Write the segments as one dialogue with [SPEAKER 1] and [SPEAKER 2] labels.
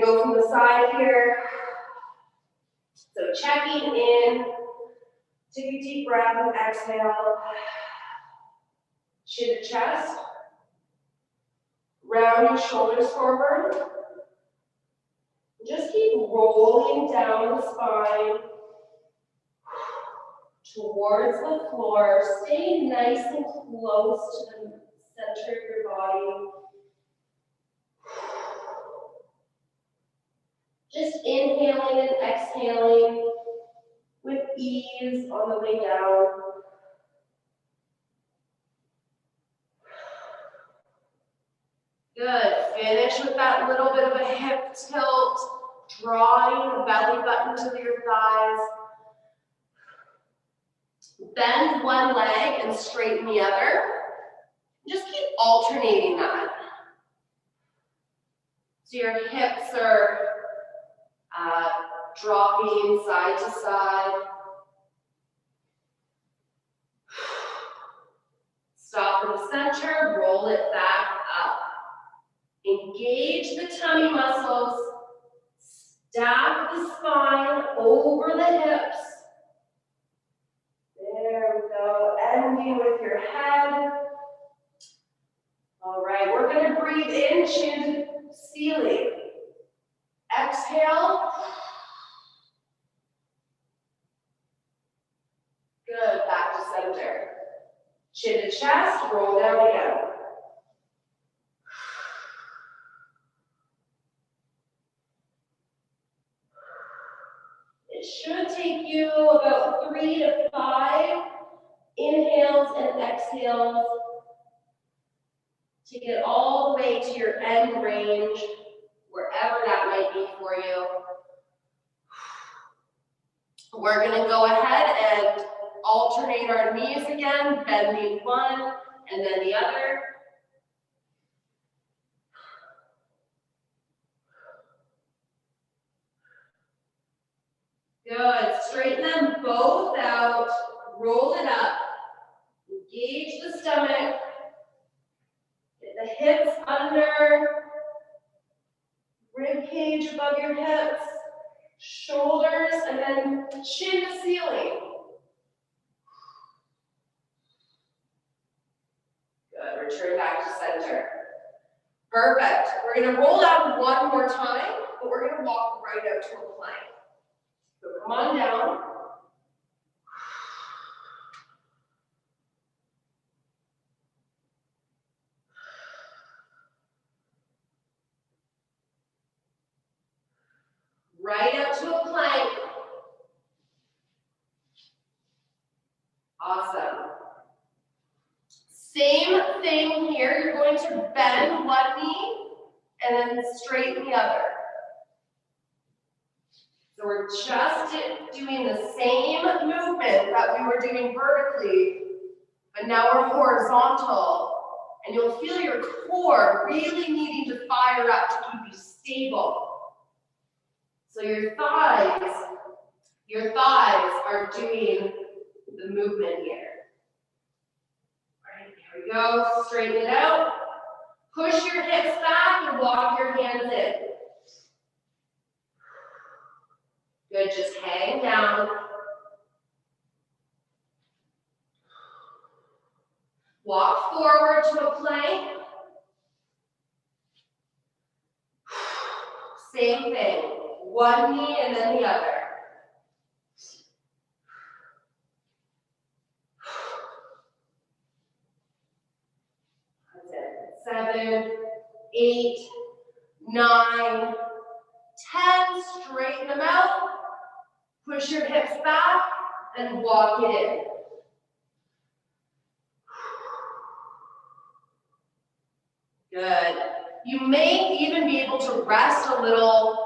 [SPEAKER 1] gonna go from the side here. So checking in, take a deep breath and exhale. Chin to chest. Round your shoulders forward. Just keep rolling down the spine towards the floor. Stay nice and close to the center of your body. Just inhaling and exhaling with ease on the way down. Good. Finish with that little bit of a hip tilt, drawing the belly button to your thighs. Bend one leg and straighten the other. Just keep alternating that. So your hips are dropping side to side. Stop in the center, roll it back up. Engage the tummy muscles. Stack the spine over the hips. There we go. Ending with your head. All right, we're going to breathe in, chin to ceiling. Exhale. Good, back to center. Chin to chest, roll down again. It should take you about 3 to 5 inhales and exhales to get all the way to your end range, wherever that might be for you. We're going to go ahead and alternate our knees again, bending one and then the other. Good. Straighten them both out. Roll it up. Engage the stomach. Get the hips under. Rib cage above your hips. Shoulders, and then chin to ceiling. Good. Return back to center. Perfect. We're going to roll out one more time, but we're going to walk right out to a plank. So come on down. Right up to a plank. Awesome. Same thing here. You're going to bend one knee and then straighten the other. So we're just doing the same movement that we were doing vertically, but now we're horizontal. And you'll feel your core really needing to fire up to keep you stable. So your thighs are doing the movement here. All right, here we go. Straighten it out. Push your hips back and walk your hands in. Good, just hang down. Walk forward to a plank. Same thing. One knee and then the other. That's it. 7, 8, 9, 10. Straighten them out. Push your hips back and walk it in. Good. You may even be able to rest a little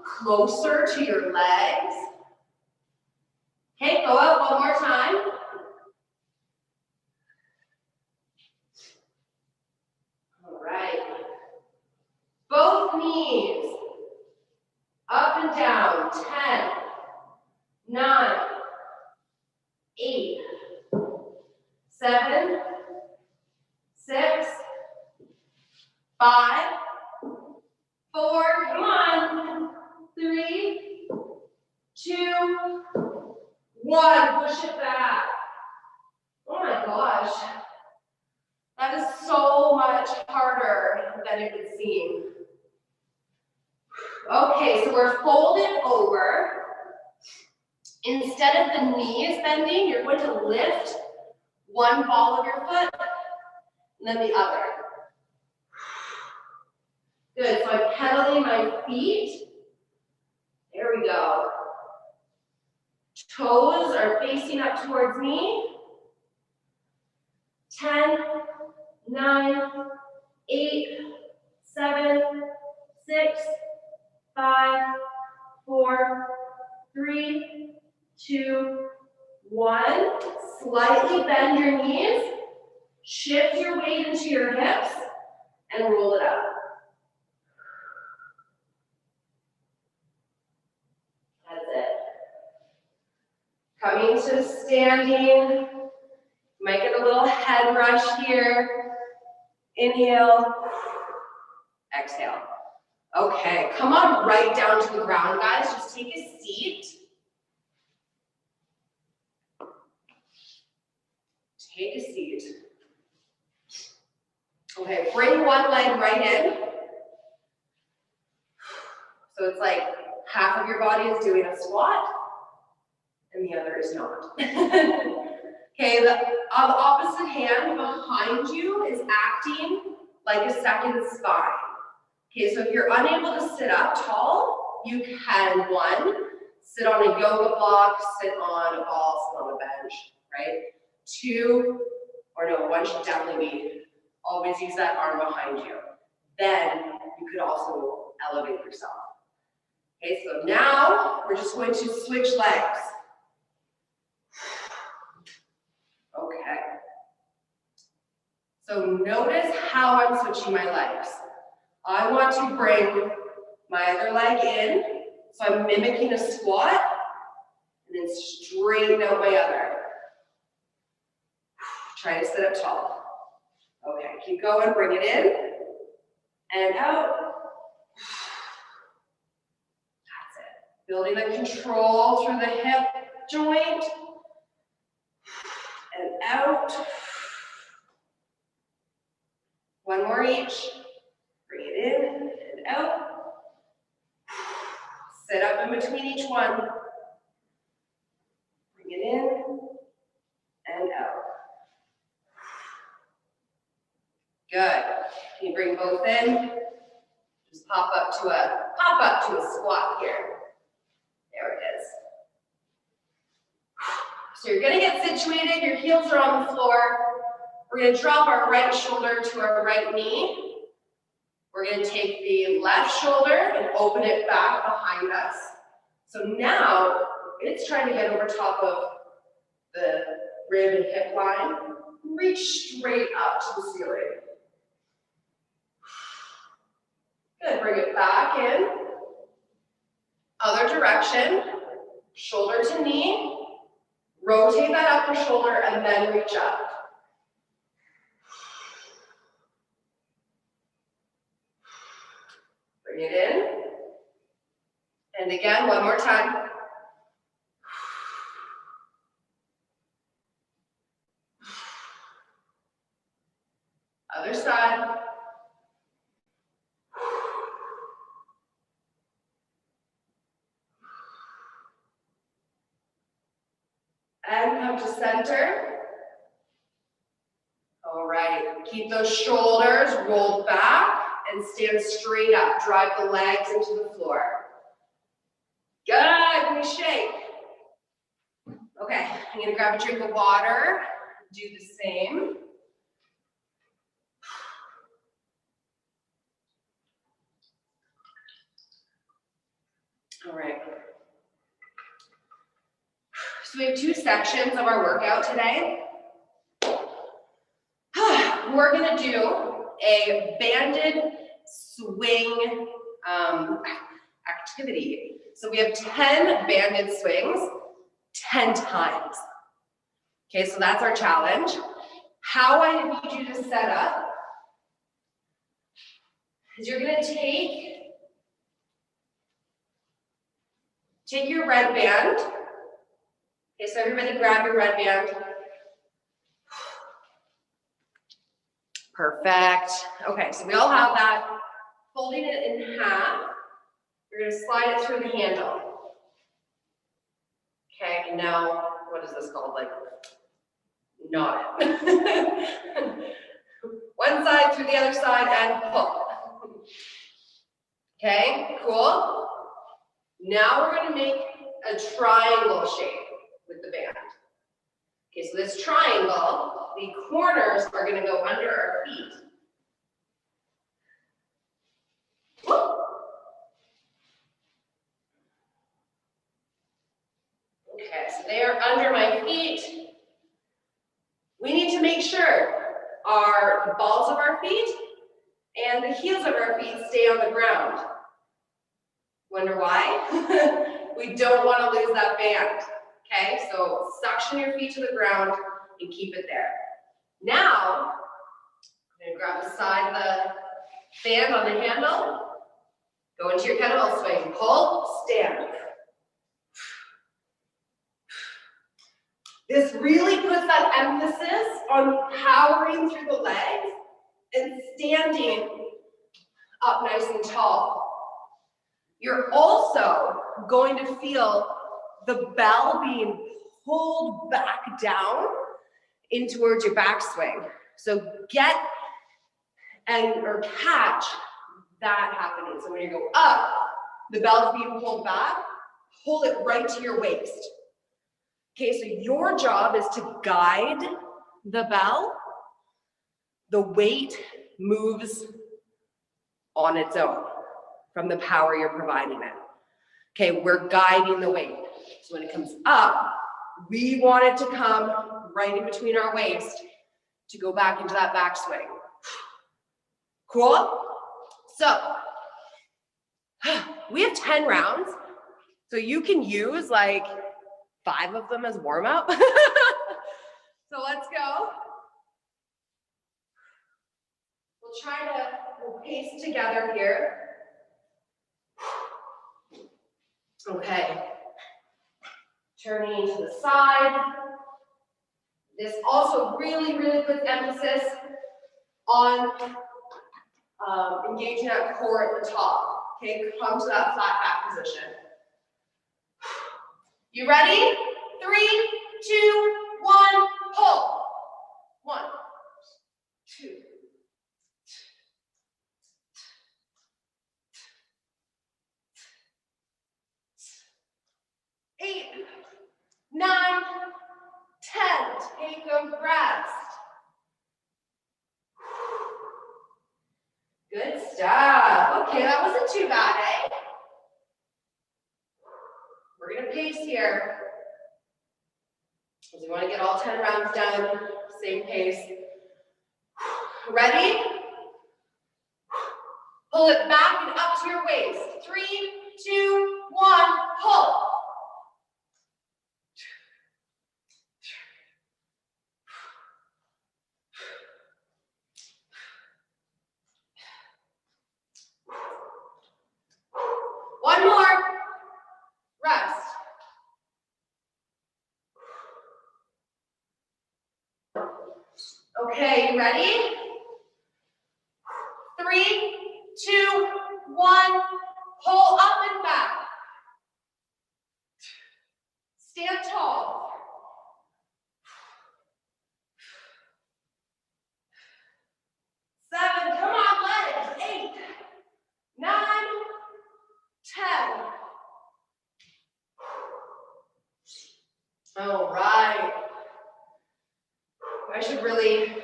[SPEAKER 1] closer to your legs. Okay, go up one more time. All right. Both knees up and down. 10, 9, 8, 7, 6, 5, 4, 1. Push it back. Oh my gosh. That is so much harder than it would seem. Okay, so we're folded over. Instead of the knees bending, you're going to lift one ball of your foot and then the other. Good, so I'm pedaling my feet. There we go. Toes are facing up towards me. 10, 9, 8, 7, 6, 5, 4, 3, 2, 1. Slightly bend your knees. Shift your weight into your hips and roll it up. That's it. Coming to standing. Might get a little head rush here. Inhale. Exhale. Okay, come on right down to the ground, guys. Just take a seat. Take a seat. Okay, bring one leg right in. So it's like half of your body is doing a squat and the other is not. Okay, the opposite hand behind you is acting like a second spine. Okay, so if you're unable to sit up tall, you can, 1, sit on a yoga block, sit on a ball, sit on a bench, right? 2, or no, 1 should definitely be, always use that arm behind you. Then you could also elevate yourself. Okay, so now we're just going to switch legs. Okay. So notice how I'm switching my legs. I want to bring my other leg in, so I'm mimicking a squat, and then straighten out my other. Try to sit up tall. Okay, keep going, bring it in, and out. That's it. Building the control through the hip joint, and out. 1 more each. Bring it in and out. Sit up in between each one. Bring it in and out. Good. Can you bring both in? Just pop up to a squat here. There it is. So you're gonna get situated, your heels are on the floor. We're gonna drop our right shoulder to our right knee. We're gonna take the left shoulder and open it back behind us. So now, it's trying to get over top of the rib and hip line. Reach straight up to the ceiling. Good, bring it back in. Other direction, shoulder to knee. Rotate that upper shoulder and then reach up. Bring it in. And again, 1 more time. Other side. And come to center. All right, keep those shoulders rolled back and stand straight up. Drive the legs into the floor. Good, we shake. Okay, I'm gonna grab a drink of water, do the same. All right. So we have 2 sections of our workout today. We're gonna do a banded swing activity. So we have 10 banded swings, 10 times. Okay, so that's our challenge. How I need you to set up is you're gonna take Take your red band. Okay, so everybody grab your red band. Perfect. Okay, so we all have that. Folding it in half. You're going to slide it through the handle. Okay, and now, what is this called? Like, knot it. One side through the other side and pull. Okay, cool. Now we're going to make a triangle shape with the band. Okay, so this triangle, the corners are going to go under our feet. Whoop. Okay, so they are under my feet. We need to make sure the balls of our feet and the heels of our feet stay on the ground. Wonder why? We don't want to lose that band. Okay, so suction your feet to the ground and keep it there. Now, I'm going to grab the side of the band on the handle. Go into your kettlebell swing. Pull, stand. This really puts that emphasis on powering through the legs and standing up nice and tall. You're also going to feel the bell being pulled back down in towards your backswing. So get or catch that happening. So when you go up, the bell's being pulled back, pull it right to your waist. Okay, so your job is to guide the bell. The weight moves on its own from the power you're providing it. Okay, we're guiding the weight. So when it comes up, we want it to come right in between our waist to go back into that backswing. Cool? So, we have 10 rounds, so you can use like 5 of them as warm-up. So let's go. We'll pace together here. Okay. Turning to the side. This also really, really puts emphasis on engaging that core at the top. Okay, come to that flat back position. You ready? 3, 2, 1, pull. 1, 2. 8, 9, 10. Take a rest. Good stuff. Okay, that wasn't too bad, eh? We're going to pace here. Because we want to get all 10 rounds done, same pace. Ready? Pull it back and up to your waist. 3, 2, 1, pull. 1 more. Rest. Okay, you ready? 3, 2, 1, pull up and back. Stand tall. 7, come on, legs. 8, 9, 10. All right. I should really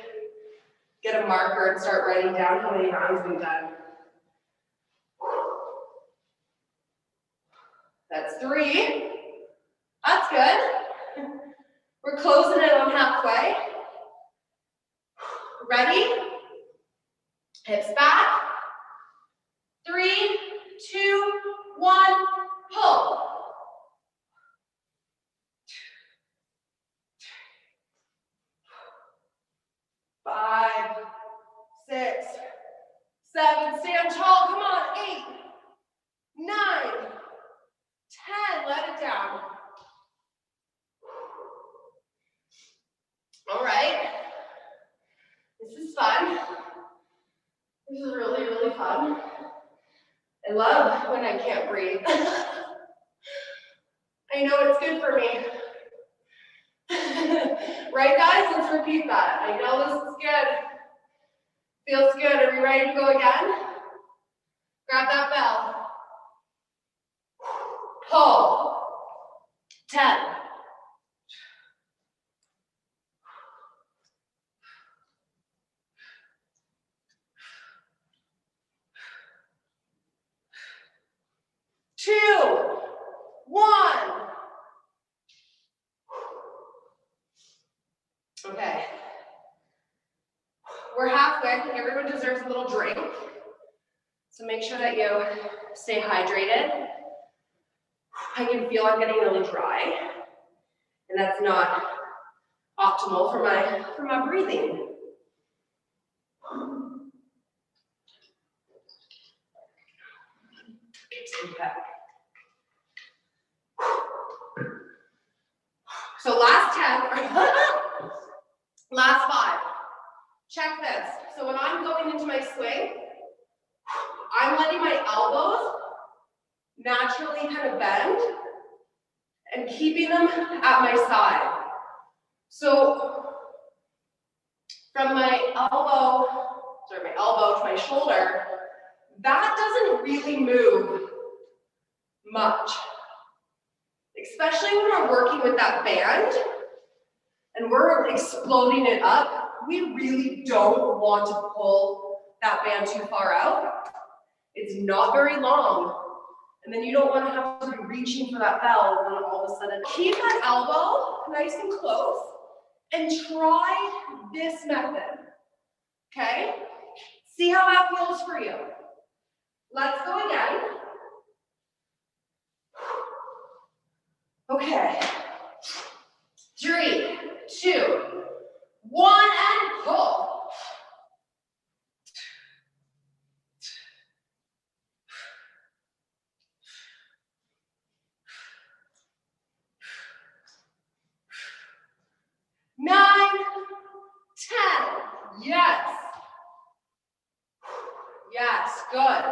[SPEAKER 1] get a marker and start writing down how many rounds we've done. That's 3. That's good. We're closing it on halfway. Ready? Hips back. 3, 2, 1, pull. 5, 6, 7, stand tall, come on, 8, 9, 10, let I love when I can't breathe. I know it's good for me. Right, guys? Let's repeat that. I know this is good. Feels good. Are we ready to go again? Grab that bell. Pull. 10. 2, 1. Okay. We're halfway. I think everyone deserves a little drink. So make sure that you stay hydrated. I can feel I'm getting really dry. And that's not optimal for my breathing. Okay. So last 10, last 5. Check this. So when I'm going into my swing, I'm letting my elbows naturally kind of bend and keeping them at my side. So from my elbow to my shoulder, that doesn't really move much. Especially when we're working with that band and we're exploding it up, we really don't want to pull that band too far out. It's not very long. And then you don't want to have to be reaching for that bell and then all of a sudden. Keep that elbow nice and close and try this method. Okay? See how that feels for you. Let's go again. Okay. 3, 2, 1, and pull. Nine, 10. Yes. Yes, good.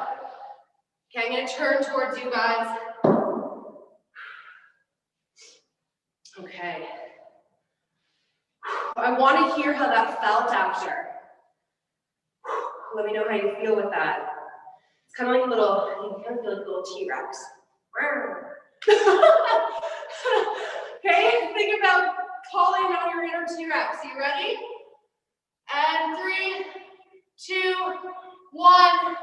[SPEAKER 1] Okay, I'm going to turn towards you guys. Okay. I want to hear how that felt after. Let me know how you feel with that. It's kind of like a little, you kind of feel like a little T-Rex. Okay, think about calling out your inner T-Rex. You ready? And 3, 2, 1.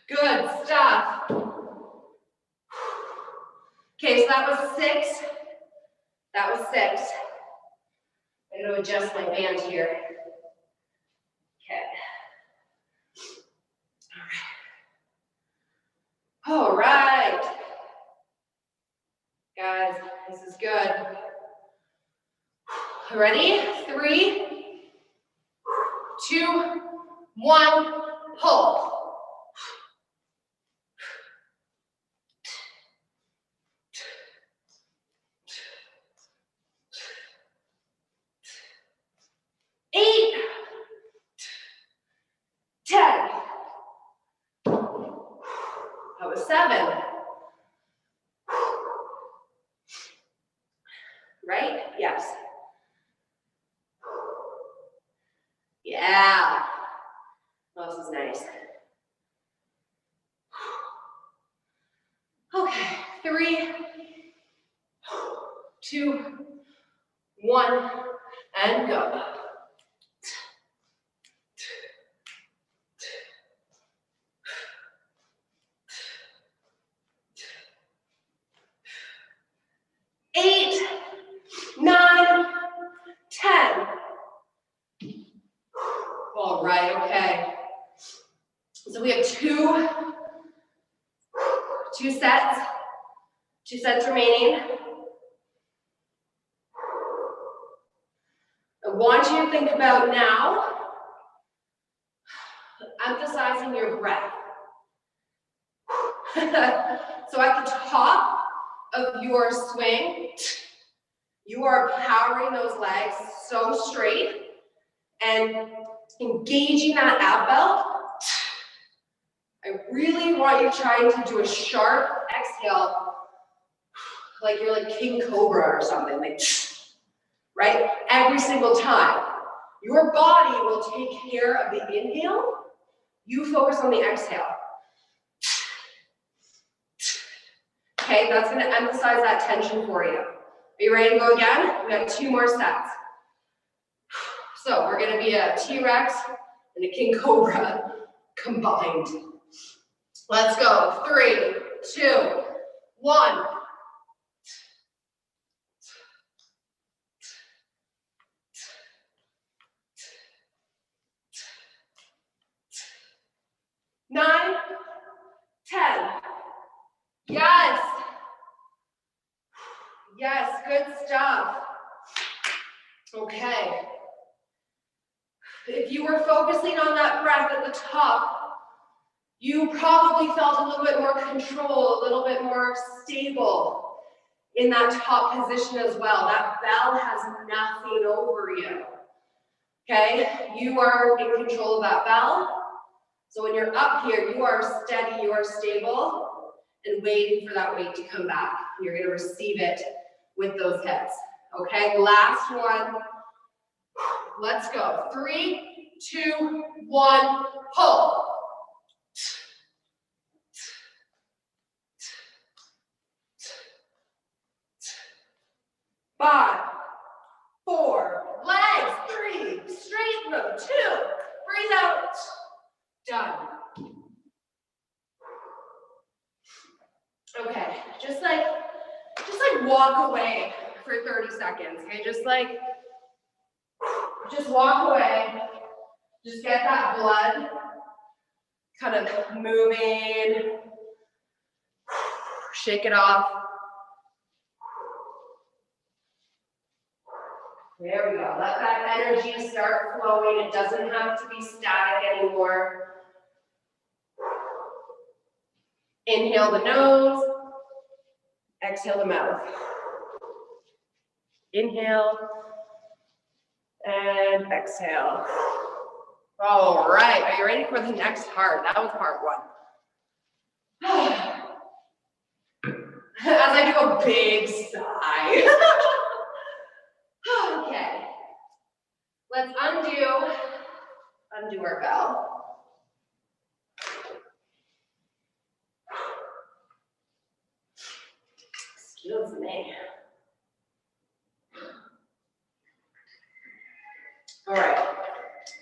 [SPEAKER 1] Good stuff. Okay, so that was 6. That was 6. I'm going to adjust my band here. Okay. All right. Guys, this is good. Ready? 3, 2, 1, pull. Eight, 10. That was 7. Right? Yes. Yeah. Oh, this is nice. Okay. 3, 2, 1, and go. Eight, 9, 10. All right, okay. So we have two sets. 2 sets remaining. I want you to think about now emphasizing your breath. So at the top of your swing, you are powering those legs so straight and engaging that ab belt. I really want you trying to do a sharp exhale, like you're like King Cobra or something, like, right? Every single time. Your body will take care of the inhale. You focus on the exhale. Okay, that's going to emphasize that tension for you. Are you ready to go again? We got 2 more sets. So we're going to be a T-Rex and a King Cobra combined. Let's go. 3, 2, 1. Nine, 10. Yes. Yes, good stuff. Okay. If you were focusing on that breath at the top, you probably felt a little bit more control, a little bit more stable in that top position as well. That bell has nothing over you. Okay? You are in control of that bell. So when you're up here, you are steady, you are stable, and waiting for that weight to come back. You're going to receive it with those hips. Okay, last one. Let's go. 3, 2, 1, pull. 5, 4, legs, 3, straighten them, 2, breathe out. Done. Okay, just like walk away for 30 seconds, okay? Just walk away. Just get that blood kind of moving. Shake it off. There we go. Let that energy start flowing. It doesn't have to be static anymore. Inhale the nose. Exhale the mouth. Inhale. And exhale. All right. Are you ready for the next part? That was part 1. As I do a big sigh. Okay. Let's undo our bell. Excuse me. All right.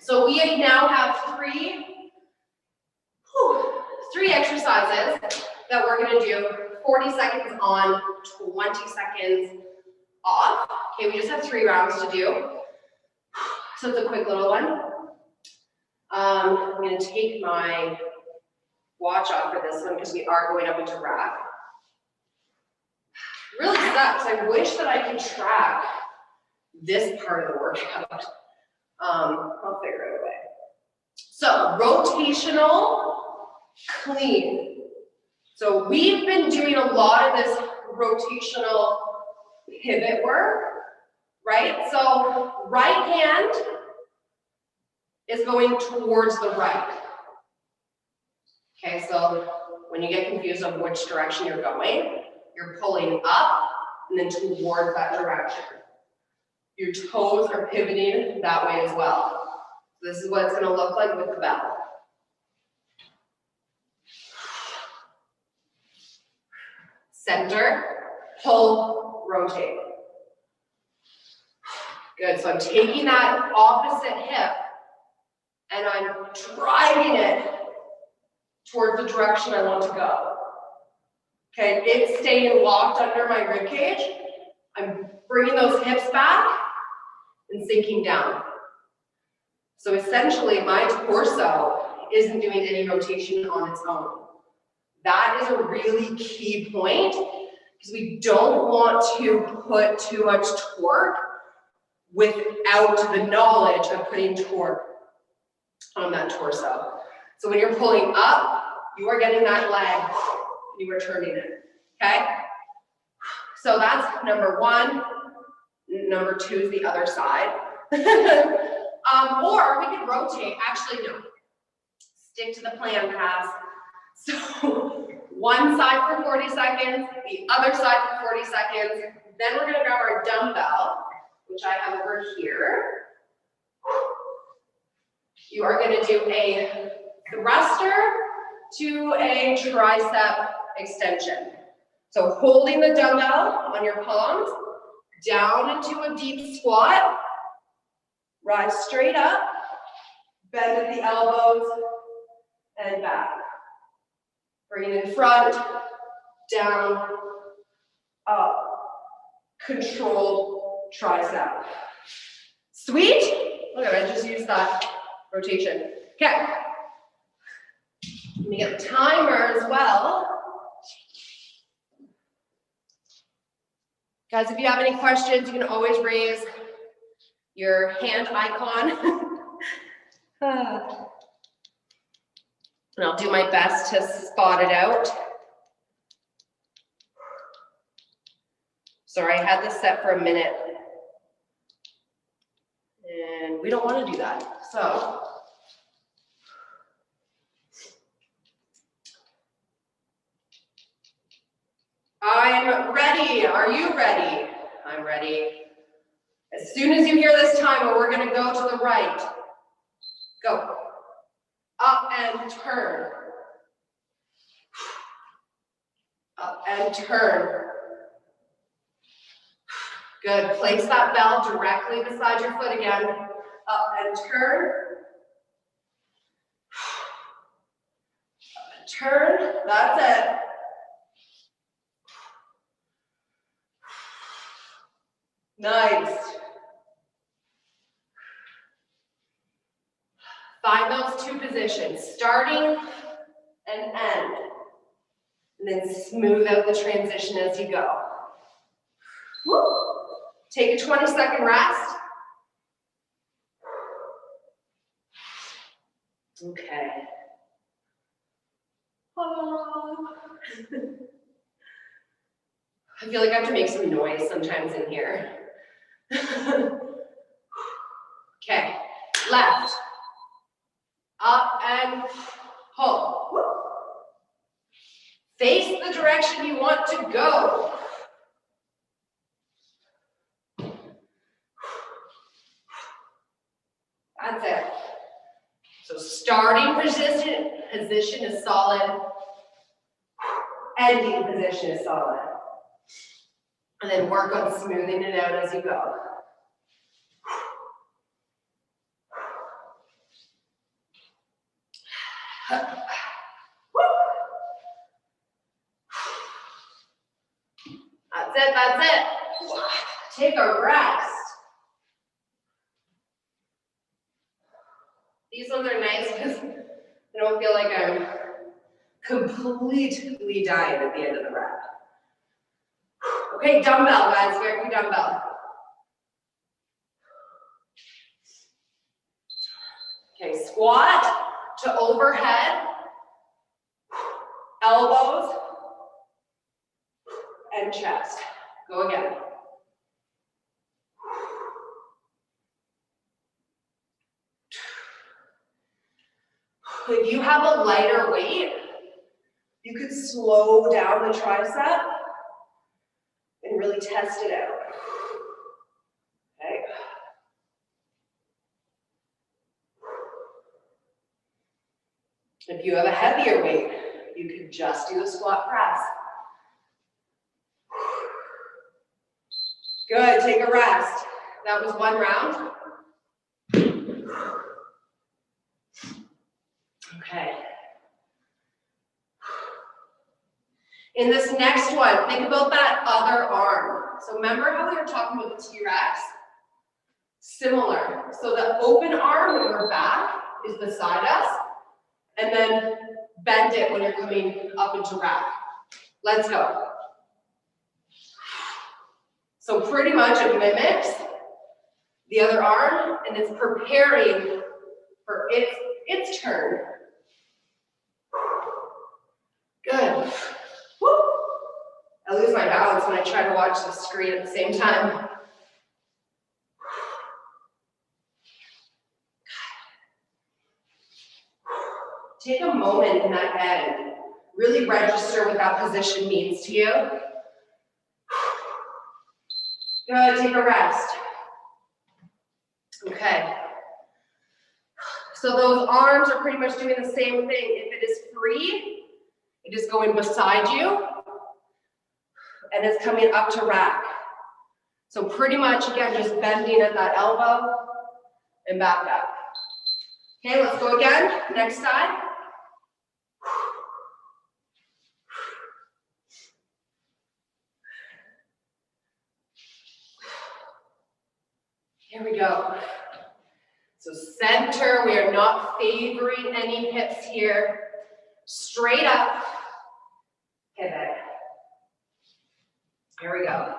[SPEAKER 1] So we now have three exercises that we're going to do. 40 seconds on, 20 seconds off. Okay, we just have 3 rounds to do. So it's a quick little one. I'm going to take my watch off for this one because we are going up into rack. Really sucks. I wish that I could track this part of the workout. I'll figure it away. So rotational clean. So we've been doing a lot of this rotational pivot work, right? So right hand is going towards the right. Okay, so when you get confused on which direction you're going, you're pulling up and then towards that direction. Your toes are pivoting that way as well. So this is what it's going to look like with the bell. Center, pull, rotate. Good, so I'm taking that opposite hip and I'm driving it towards the direction I want to go. Okay, it's staying locked under my ribcage. I'm bringing those hips back and sinking down. So essentially, my torso isn't doing any rotation on its own. That is a really key point because we don't want to put too much torque without the knowledge of putting torque on that torso. So when you're pulling up, you are getting that leg you are turning it, okay? So that's number one. Number two is the other side. Or we could rotate. Actually, no. Stick to the plan, Cass. So one side for 40 seconds, the other side for 40 seconds. Then we're gonna grab our dumbbell, which I have over here. You are gonna do a thruster to a tricep extension. So holding the dumbbell on your palms, down into a deep squat, rise straight up, bend at the elbows, and back. Bring it in front, down, up, controlled tricep. Sweet? Look at it, I just used that rotation. Okay. Let me get the timer as well. Guys, if you have any questions, you can always raise your hand icon. And I'll do my best to spot it out. Sorry, I had this set for a minute. And we don't want to do that. So, I'm ready. Are you ready? I'm ready. As soon as you hear this timer, we're going to go to the right. Go. Up and turn. Up and turn. Good. Place that bell directly beside your foot again. Up and turn. Up and turn. That's it. Nice. Find those two positions, starting and end. And then smooth out the transition as you go. Woo. Take a 20-second rest. Okay. Oh. I feel like I have to make some noise sometimes in here. Okay, left. Up and pull. Woo. Face the direction you want to go. That's it. So starting position is solid. Ending position is solid. And then work on smoothing it out as you go. That's it, that's it. Take a rest. These ones are nice because I don't feel like I'm completely dying at the end of the rep. Okay, dumbbell, guys, grab your dumbbell. Okay, squat to overhead, elbows, and chest. Go again. If you have a lighter weight, you could slow down the tricep and really test it out. Okay. If you have a heavier weight, you could just do the squat press. Good, take a rest. That was one round. Okay. In this next one, think about that other arm. So remember how we were talking about the T-Rex? Similar. So the open arm when we're back is beside us, and then bend it when you're coming up into rack. Let's go. So pretty much it mimics the other arm, and it's preparing for its turn. Good. when I try to watch the screen at the same time. Take a moment in that bend. Really register what that position means to you. Good, take a rest. Okay. So those arms are pretty much doing the same thing. If it is free, it is going beside you, and it's coming up to rack. So pretty much, again, just bending at that elbow and back up. Okay, let's go again. Next side. Here we go. So center, we are not favoring any hips here. Straight up, pivot. Here we go.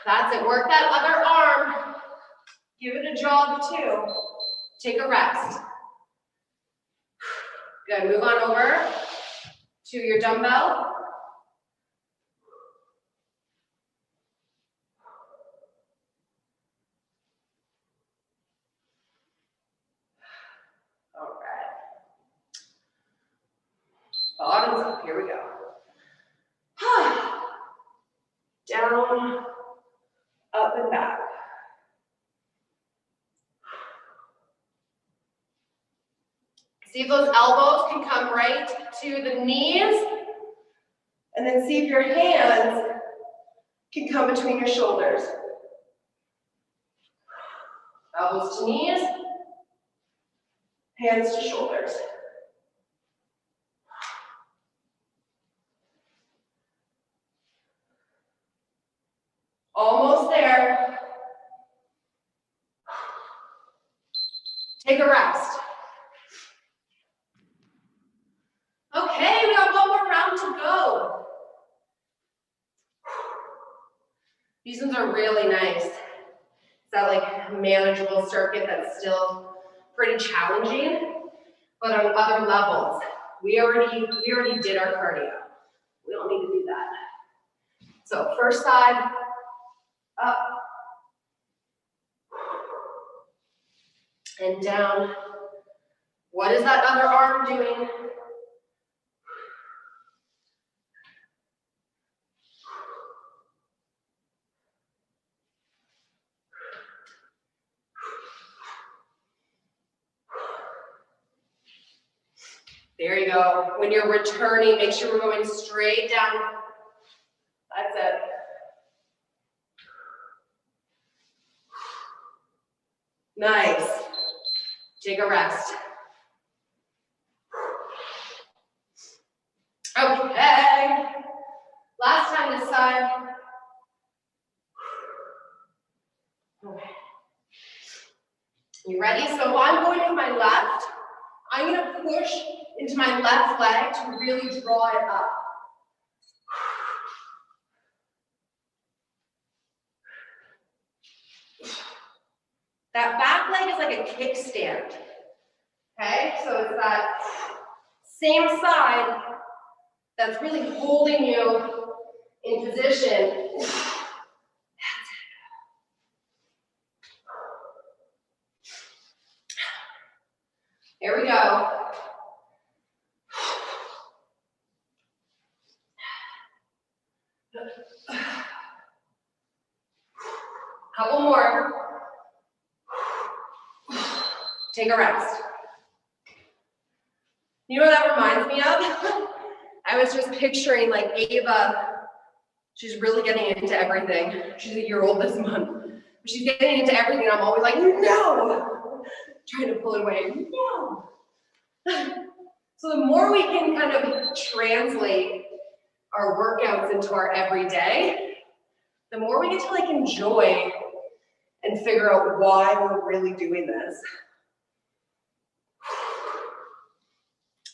[SPEAKER 1] That's it, work that other arm. Give it a jog too. Take a rest. Good, move on over to your dumbbell. All right. Bottoms up, here we go. Down, up and back. See if those elbows can come right to the knees, and then see if your hands can come between your shoulders. Elbows to knees, hands to shoulders. Almost there. Take a rest. Okay, we got one more round to go. These ones are really nice. It's that like manageable circuit that's still pretty challenging, but on other levels. We already did our cardio. We don't need to do that. So first side, up, and down. What is that other arm doing? There you go. When you're returning, make sure we're going straight down. That's it. Nice. Take a rest. Okay. Last time this side. Okay. You ready? So I'm going to my left. I'm going to push into my left leg to really draw it up. That back leg is like a kickstand. Okay, so it's that same side that's really holding you in position. That's it. Here we go. Couple more. Take a rest. You know what that reminds me of? I was just picturing like Ava, she's really getting into everything. She's a year old this month. She's getting into everything. I'm always like, no. Trying to pull it away, no. So the more we can kind of translate our workouts into our everyday, the more we get to like enjoy and figure out why we're really doing this.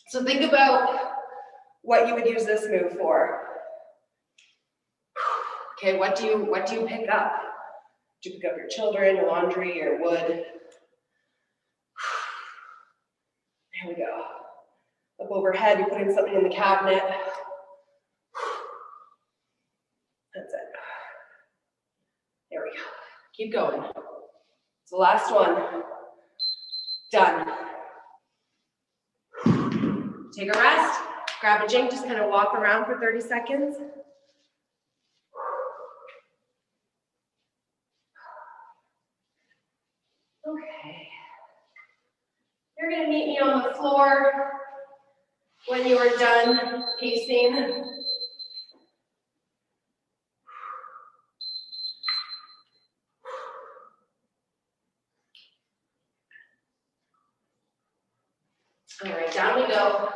[SPEAKER 1] So think about what you would use this move for. Okay, what do you pick up? Did you pick up your children, your laundry, your wood? There we go. Up overhead, you're putting something in the cabinet. That's it. There we go. Keep going. It's the last one. Done. Take a rest. Grab a drink, just kind of walk around for 30 seconds. Okay. You're going to meet me on the floor when you are done pacing. All right, down we go.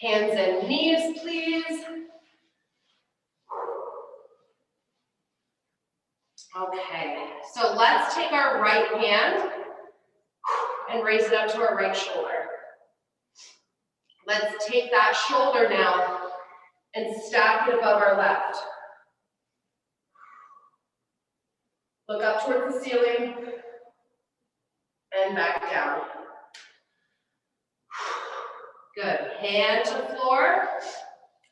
[SPEAKER 1] Hands and knees, please. Okay, so let's take our right hand and raise it up to our right shoulder. Let's take that shoulder now and stack it above our left. Look up towards the ceiling and back down. Good. Hand to floor.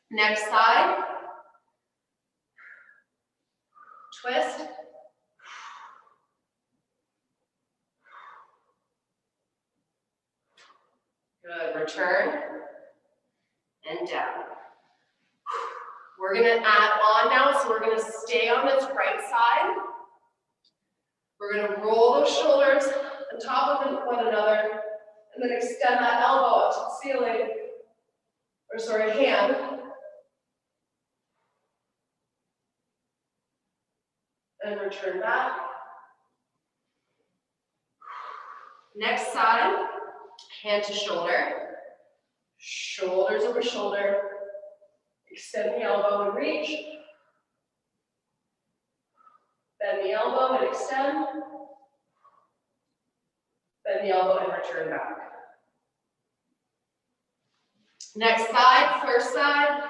[SPEAKER 1] Next side. Twist. Good. Return and down. We're going to add on now, so we're going to stay on this right side. We're going to roll those shoulders on top of one another, and then extend that elbow up to the ceiling, or sorry, hand. And return back. Next side, hand to shoulder, shoulders over shoulder, extend the elbow and reach, bend the elbow and extend, bend the elbow and return back. Next side, first side,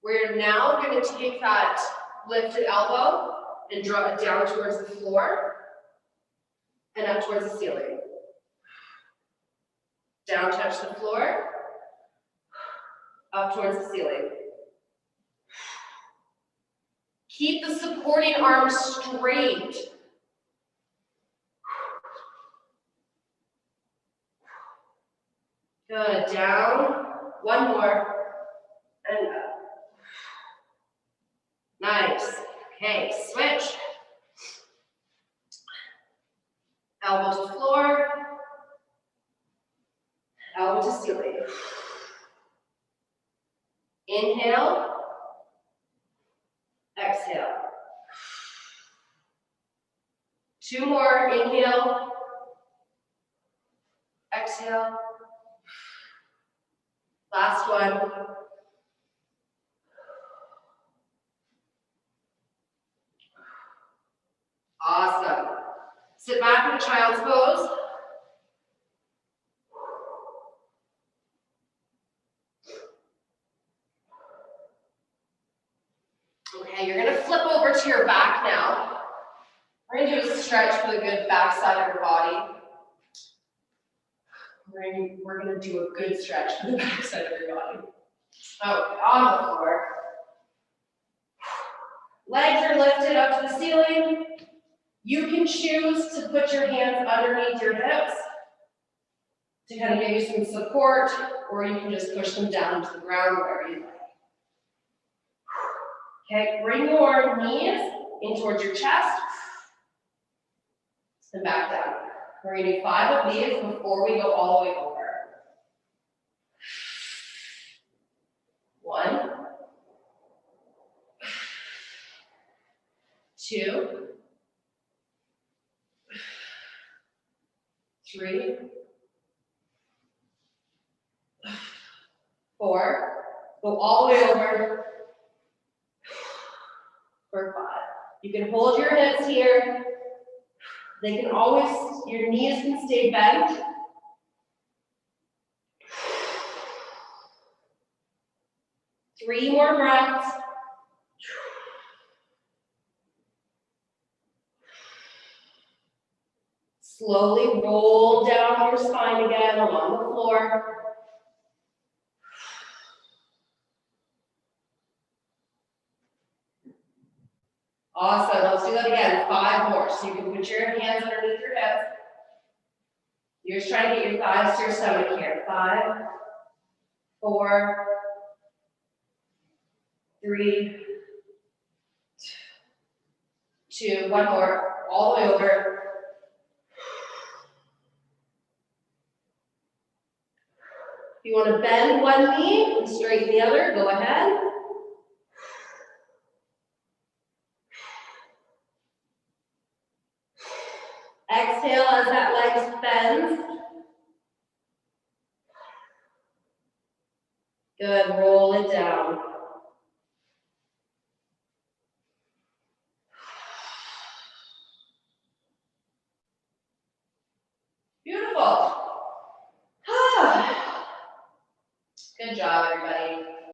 [SPEAKER 1] we're now going to take that lifted elbow and drop it down towards the floor and up towards the ceiling. Down, touch the floor, up towards the ceiling. Keep the supporting arms straight. Good, down, one more, and up. Nice, okay, switch. Elbow to floor, elbow to ceiling. Inhale, exhale. Two more, inhale, exhale. Last one. Awesome. Sit back in a child's pose. Okay, you're going to flip over to your back now. We're going to do a stretch for the good back side of your body. We're going to do a good stretch for the back side of your body. Okay, on the floor. Legs are lifted up to the ceiling. You can choose to put your hands underneath your hips to kind of give you some support, or you can just push them down to the ground wherever you like. Okay, bring your knees in towards your chest and back down. We're going to do 5 of these before we go all the way over. 1, 2, 3, 4, go all the way over for 5. You can hold your hips here. They can always, your knees can stay bent. 3 more breaths. Slowly roll down your spine again along the floor. Awesome, let's do that again, 5 more. So you can put your hands underneath your hips. You're just trying to get your thighs to your stomach here. 5, 4, 3, 2, 1 more, all the way over. If you want to bend one knee and straighten the other, go ahead. Exhale as that leg bends. Good, roll it down. Beautiful. Good job, everybody.